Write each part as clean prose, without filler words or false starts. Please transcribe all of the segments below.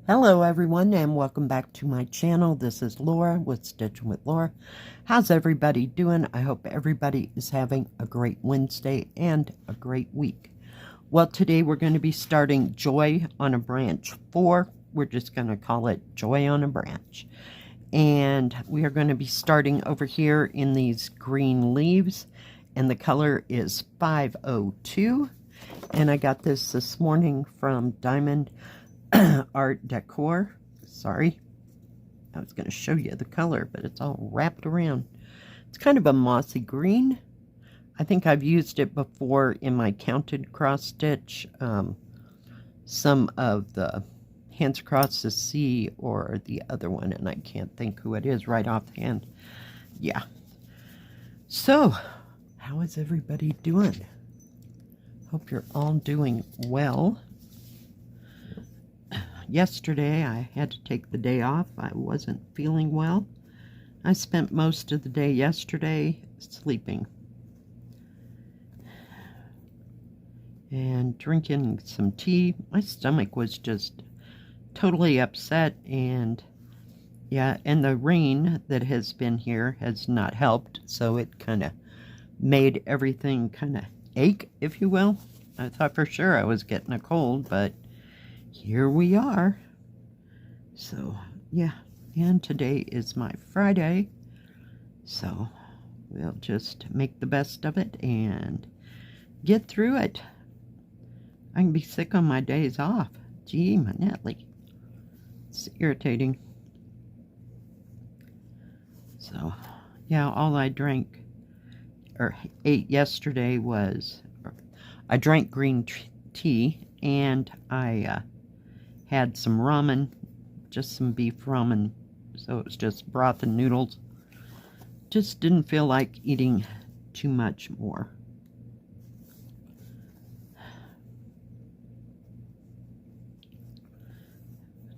Hello everyone and welcome back to my channel. This is Laura with Stitchin with Laura. How's everybody doing? I hope everybody is having a great Wednesday and a great week. Well, today we're going to be starting Joy on a Branch 4. We're just going to call it Joy on a Branch. And we are going to be starting over here in these green leaves. And the color is 502. And I got this morning from DiamondArtDecor. Sorry, I was going to show you the color, but it's all wrapped around. It's kind of a mossy green. I think I've used it before in my counted cross stitch. Some of the Hands Across the Sea or the other one, and I can't think who it is right offhand. Yeah. So, how is everybody doing? Hope you're all doing well. Yesterday, I had to take the day off. I wasn't feeling well. I spent most of the day yesterday sleeping and drinking some tea. My stomach was just totally upset, and yeah, and the rain that has been here has not helped, so it kind of made everything kind of ache, if you will. I thought for sure I was getting a cold, but here we are. So, yeah, and today is my Friday, so we'll just make the best of it and get through it. I can be sick on my days off. Gee, Manetly. It's irritating. So, yeah, all I drank or ate yesterday was, I drank green tea, and I had some ramen, just some beef ramen, so it was just broth and noodles. Just didn't feel like eating too much more.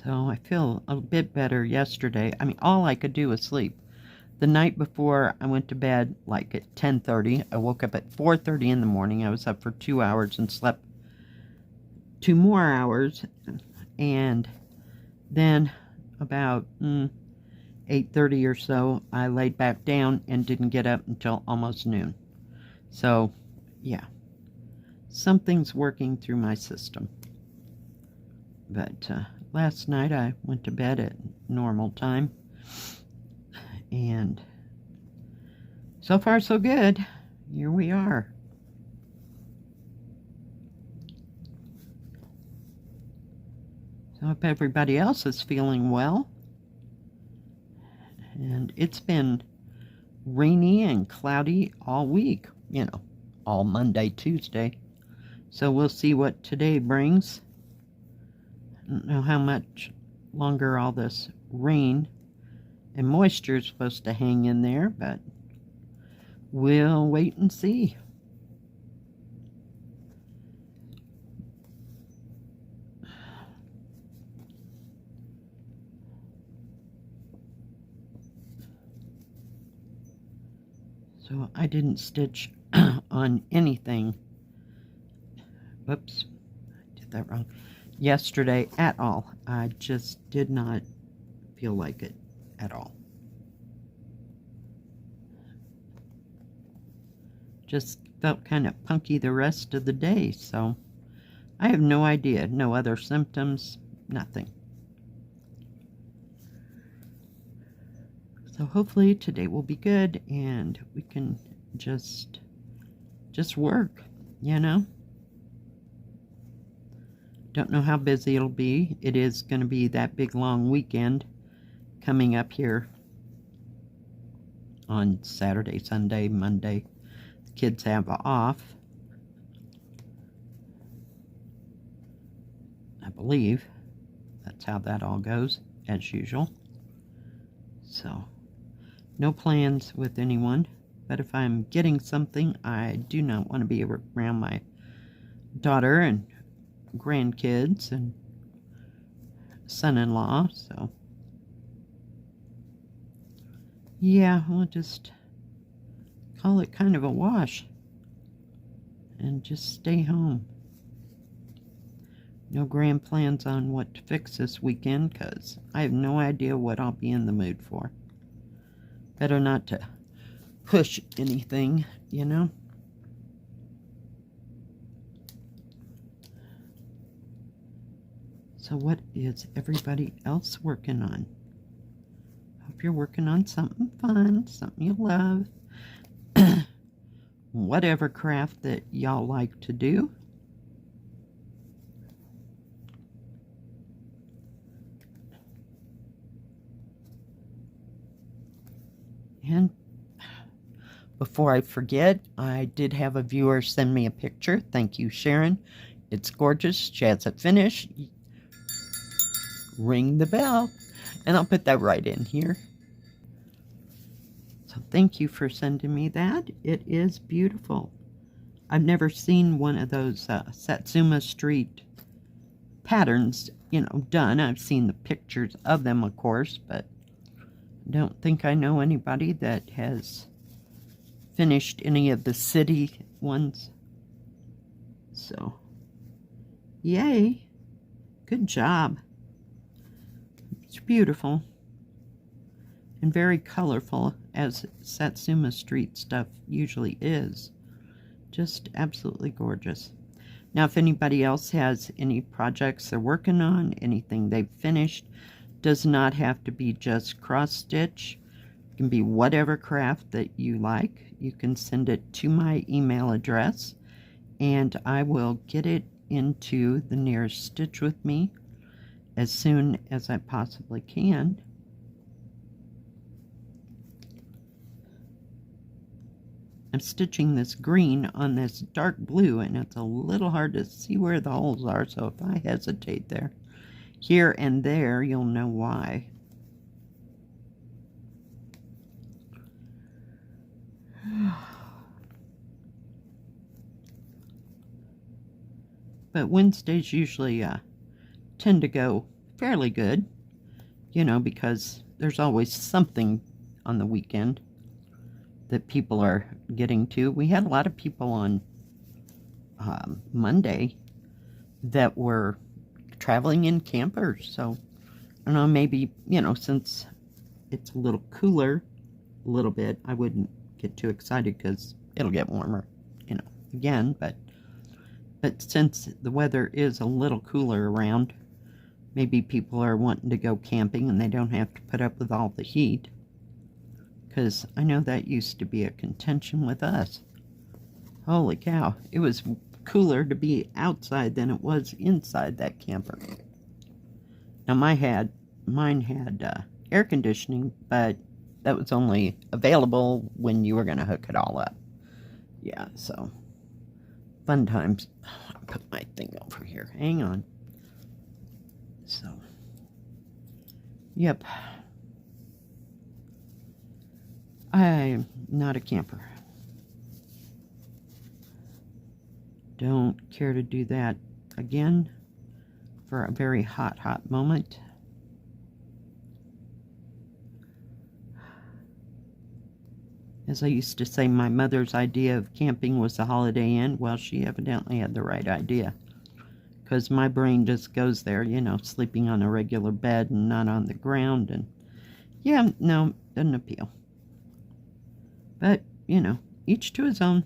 So I feel a bit better yesterday. I mean, all I could do was sleep. The night before, I went to bed like at 10:30. I woke up at 4:30 in the morning. I was up for 2 hours and slept 2 more hours. And then about 8:30 or so, I laid back down and didn't get up until almost noon. So, yeah, something's working through my system. But last night I went to bed at normal time. And so far so good. Here we are. So I hope everybody else is feeling well. And it's been rainy and cloudy all week, you know, all Monday, Tuesday. So we'll see what today brings. I don't know how much longer all this rain and moisture is supposed to hang in there, but we'll wait and see. So I didn't stitch on anything. Whoops, I did that wrong. Yesterday at all. I just did not feel like it at all. Just felt kind of punky the rest of the day, so I have no idea. No other symptoms, nothing. So hopefully today will be good and we can just work, you know. Don't know how busy it'll be. It is going to be that big long weekend coming up here on Saturday, Sunday, Monday. The kids have off, I believe. That's how that all goes, as usual. So, no plans with anyone. But if I'm getting something, I do not want to be around my daughter and grandkids and son-in-law, so yeah, we'll just call it kind of a wash and just stay home. No grand plans on what to fix this weekend, because I have no idea what I'll be in the mood for. Better not to push anything, you know? So what is everybody else working on? Hope you're working on something fun, something you love. Whatever craft that y'all like to do. And before I forget, I did have a viewer send me a picture. Thank you, Sharon. It's gorgeous. She has it finished. Ring the bell. And I'll put that right in here. So thank you for sending me that. It is beautiful. I've never seen one of those Satsuma Street patterns, you know, done. I've seen the pictures of them, of course, but I don't think I know anybody that has finished any of the city ones. So, yay. Good job. It's beautiful and very colorful, as Satsuma Street stuff usually is. Just absolutely gorgeous. Now, if anybody else has any projects they're working on, anything they've finished, does not have to be just cross stitch. It can be whatever craft that you like. You can send it to my email address, and I will get it into the nearest stitch with me as soon as I possibly can. I'm stitching this green on this dark blue, and it's a little hard to see where the holes are, so if I hesitate there, here and there, you'll know why. But Wednesdays usually tend to go fairly good, you know, because there's always something on the weekend that people are getting to. We had a lot of people on Monday that were traveling in campers, so I don't know, maybe, you know, since it's a little cooler, a little bit, I wouldn't get too excited because it'll get warmer, you know, again, but since the weather is a little cooler around, maybe people are wanting to go camping and they don't have to put up with all the heat, because I know that used to be a contention with us. Holy cow, it was cooler to be outside than it was inside that camper. Now mine had air conditioning, but that was only available when you were going to hook it all up. Yeah, so fun times. I'll put my thing over here. Hang on. So, yep. I'm not a camper. Don't care to do that again for a very hot moment. As I used to say, my mother's idea of camping was the Holiday Inn. Well, she evidently had the right idea, because my brain just goes there, you know, sleeping on a regular bed and not on the ground. And yeah, no, doesn't appeal. But, you know, each to his own.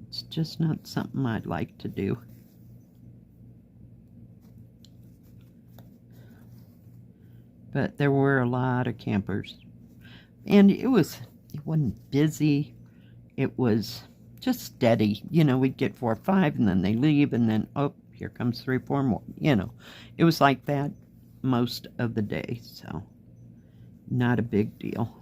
It's just not something I'd like to do. But there were a lot of campers. And it wasn't busy. It was just steady. You know, we'd get 4 or 5, and then they leave, and then, oh, here comes 3 or 4 more. You know, it was like that most of the day, so not a big deal.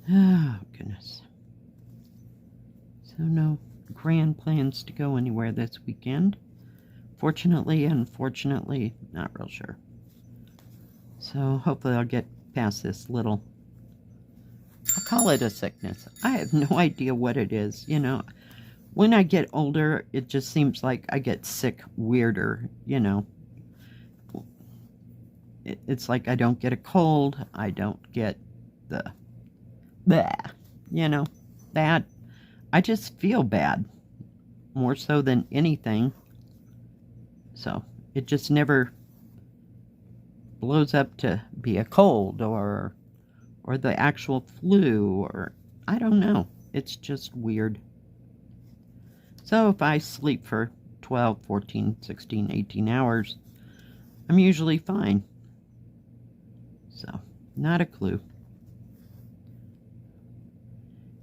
Oh, goodness. So no grand plans to go anywhere this weekend. Fortunately, unfortunately, not real sure. So hopefully I'll get past this little, I'll call it a sickness. I have no idea what it is. You know, when I get older, it just seems like I get sick weirder, you know. It's like I don't get a cold, I don't get the bleh, you know, that. I just feel bad, more so than anything. So it just never blows up to be a cold or the actual flu, or I don't know. It's just weird. So if I sleep for 12, 14, 16, 18 hours, I'm usually fine. So, not a clue.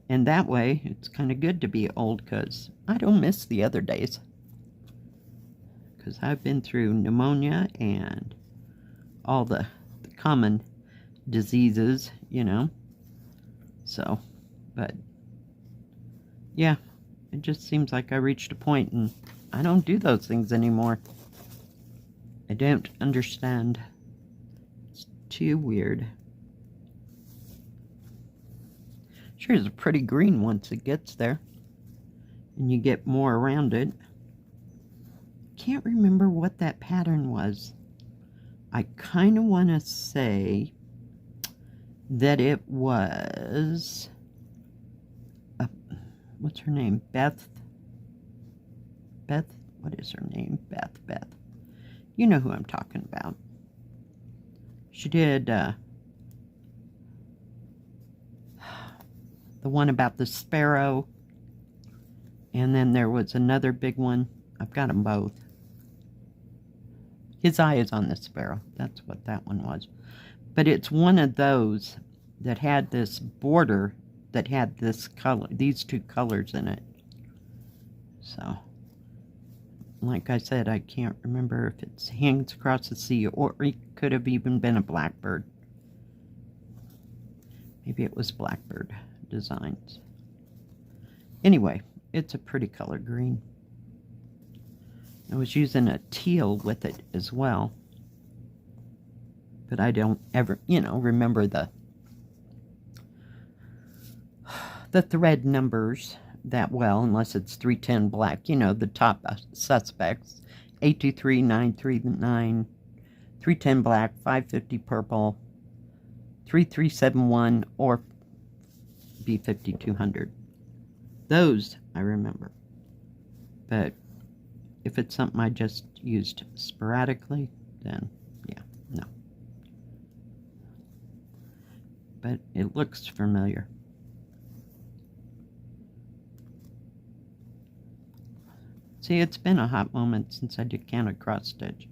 And that way, it's kind of good to be old because I don't miss the other days. Because I've been through pneumonia and all the common diseases, you know. So, but yeah, it just seems like I reached a point and I don't do those things anymore. I don't understand. It's too weird. Sure is a pretty green once it gets there and you get more around it. Can't remember what that pattern was. I kind of want to say that it was what's her name? Beth? What is her name? Beth. You know who I'm talking about. She did the one about the sparrow, and then there was another big one. I've got them both. His eye is on the sparrow. That's what that one was. But it's one of those that had this border that had this color, these two colors in it. So, like I said, I can't remember if it's Hangs Across the Sea or it could have even been a blackbird. Maybe it was blackbird designs. Anyway, it's a pretty color green. I was using a teal with it as well. But I don't ever, you know, remember the thread numbers that well, unless it's 310 black, you know, the top suspects. 823, 939, 310 black, 550 purple, 3371, or B5200. Those I remember. But if it's something I just used sporadically, then yeah, no. But it looks familiar. See, it's been a hot moment since I did counted cross stitch.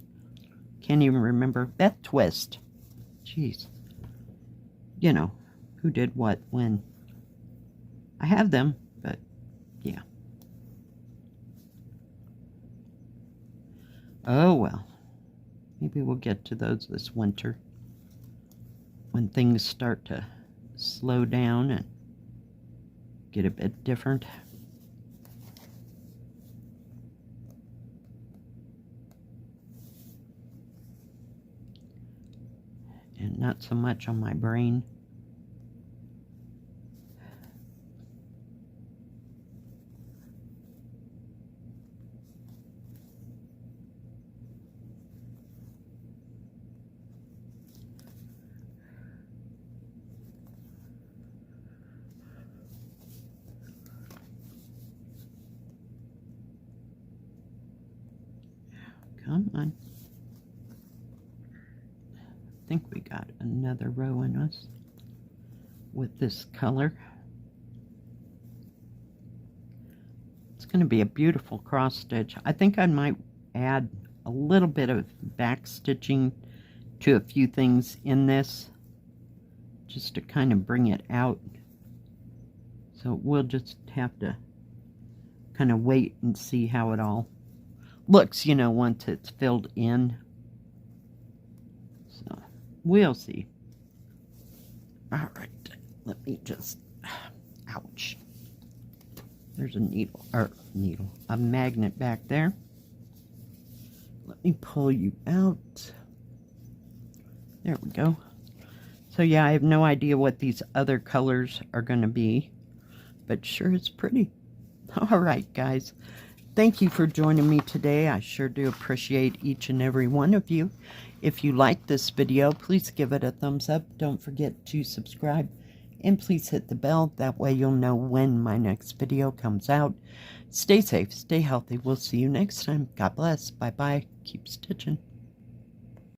Can't even remember. Beth Twist. Jeez. You know, who did what, when. I have them, but yeah. Oh well. Maybe we'll get to those this winter. When things start to slow down and get a bit different. And not so much on my brain. Come on. I think we got another row in us with this color. It's going to be a beautiful cross stitch. I think I might add a little bit of back stitching to a few things in this just to kind of bring it out. So we'll just have to kind of wait and see how it all looks, you know, once it's filled in. So we'll see. All right, let me just, ouch. There's a a magnet back there. Let me pull you out. There we go. So yeah, I have no idea what these other colors are going to be, but sure it's pretty. All right, guys. Thank you for joining me today. I sure do appreciate each and every one of you. If you like this video, please give it a thumbs up. Don't forget to subscribe. And please hit the bell. That way you'll know when my next video comes out. Stay safe. Stay healthy. We'll see you next time. God bless. Bye-bye. Keep stitching.